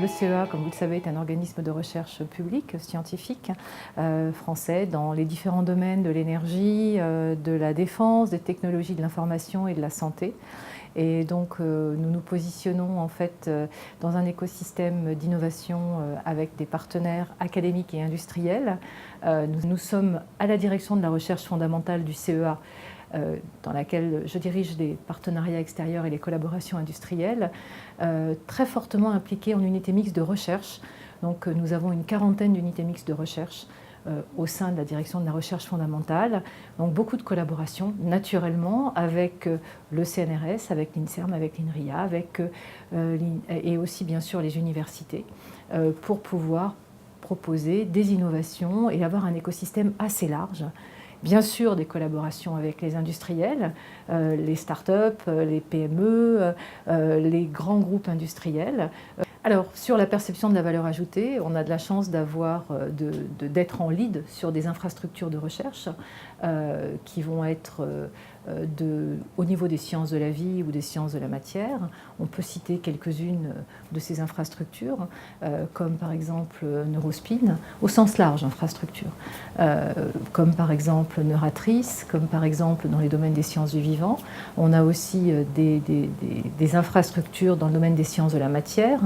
Le CEA, comme vous le savez, est un organisme de recherche publique, scientifique, français, dans les différents domaines de l'énergie, de la défense, des technologies de l'information et de la santé. Et donc nous nous positionnons en fait dans un écosystème d'innovation avec des partenaires académiques et industriels. Nous sommes à la direction de la recherche fondamentale du CEA, dans laquelle je dirige les partenariats extérieurs et les collaborations industrielles, très fortement impliqués en unités mixtes de recherche. Donc nous avons une quarantaine d'unités mixtes de recherche au sein de la direction de la recherche fondamentale. Donc beaucoup de collaborations, naturellement, avec le CNRS, avec l'INSERM, avec l'INRIA, et aussi bien sûr les universités, pour pouvoir proposer des innovations et avoir un écosystème assez large. Bien sûr, des collaborations avec les industriels, les start-up, les PME, les grands groupes industriels. Alors, sur la perception de la valeur ajoutée, on a de la chance d'être en lead sur des infrastructures de recherche qui vont être au niveau des sciences de la vie ou des sciences de la matière. On peut citer quelques-unes de ces infrastructures, comme par exemple Neurospin, au sens large infrastructure, comme par exemple Neuratrice, comme par exemple dans les domaines des sciences du vivant. On a aussi des infrastructures dans le domaine des sciences de la matière,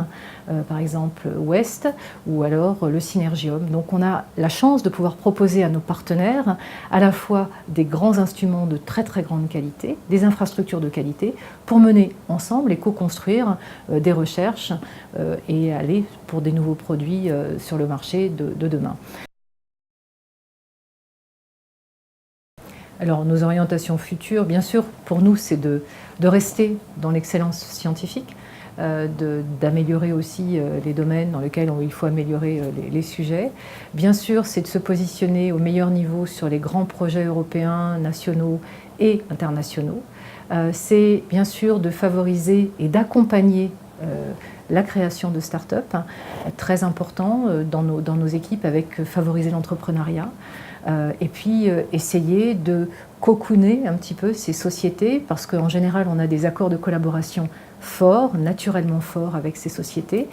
par exemple Ouest, ou alors le Synergium. Donc on a la chance de pouvoir proposer à nos partenaires à la fois des grands instruments de très très grande qualité, des infrastructures de qualité, pour mener ensemble et co-construire des recherches et aller pour des nouveaux produits sur le marché de demain. Alors nos orientations futures, bien sûr, pour nous, c'est de rester dans l'excellence scientifique, d'améliorer aussi les domaines dans lesquels il faut améliorer les sujets. Bien sûr, c'est de se positionner au meilleur niveau sur les grands projets européens, nationaux et internationaux. C'est bien sûr de favoriser et d'accompagner la création de start-up, très important dans nos équipes, avec favoriser l'entrepreneuriat. Et puis essayer de cocooner un petit peu ces sociétés, parce qu'en général on a des accords de collaboration forts, naturellement forts avec ces sociétés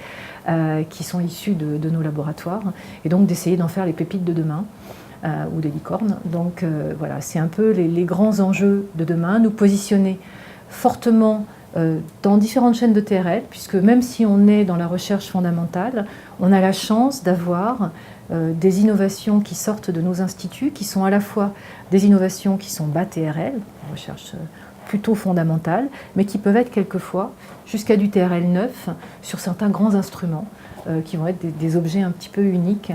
qui sont issues de nos laboratoires, et donc d'essayer d'en faire les pépites de demain ou des licornes. Donc voilà, c'est un peu les grands enjeux de demain, nous positionner fortement dans différentes chaînes de TRL, puisque même si on est dans la recherche fondamentale, on a la chance d'avoir des innovations qui sortent de nos instituts, qui sont à la fois des innovations qui sont bas TRL, recherche plutôt fondamentale, mais qui peuvent être quelquefois jusqu'à du TRL 9 sur certains grands instruments qui vont être des objets un petit peu uniques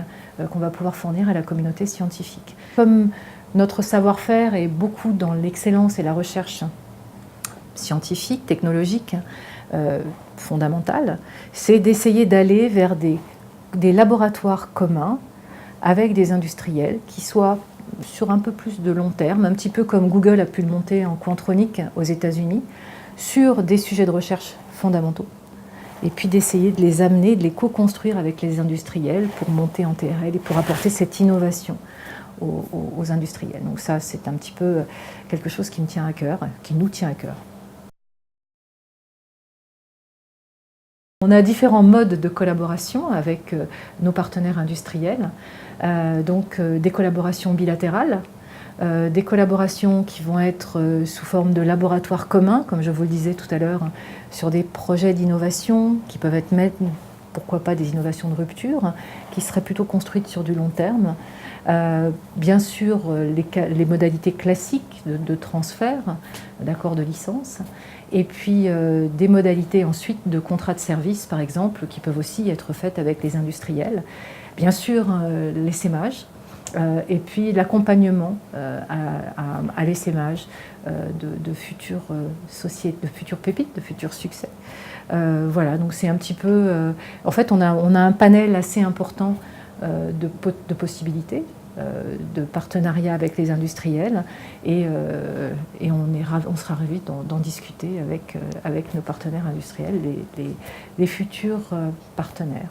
qu'on va pouvoir fournir à la communauté scientifique. Comme notre savoir-faire est beaucoup dans l'excellence et la recherche scientifique, technologique, fondamentale, c'est d'essayer d'aller vers des laboratoires communs avec des industriels qui soient sur un peu plus de long terme, un petit peu comme Google a pu le monter en Quantronic aux États-Unis, sur des sujets de recherche fondamentaux, et puis d'essayer de les amener, de les co-construire avec les industriels pour monter en TRL et pour apporter cette innovation aux industriels. Donc ça, c'est un petit peu quelque chose qui me tient à cœur, qui nous tient à cœur. On a différents modes de collaboration avec nos partenaires industriels, donc des collaborations bilatérales, des collaborations qui vont être sous forme de laboratoires communs, comme je vous le disais tout à l'heure, sur des projets d'innovation qui peuvent être même, pourquoi pas, des innovations de rupture, qui seraient plutôt construites sur du long terme. Bien sûr, les modalités classiques de transfert, d'accords de licence, et puis des modalités ensuite de contrats de service, par exemple, qui peuvent aussi être faites avec les industriels. Bien sûr, l'essaimage, et puis l'accompagnement à l'essaimage de futures sociétés, de futures pépites, de futurs succès. Voilà, donc c'est un petit peu... en fait, on a un panel assez important de possibilités, de partenariat avec les industriels, et on sera ravis d'en discuter avec nos partenaires industriels, les futurs partenaires.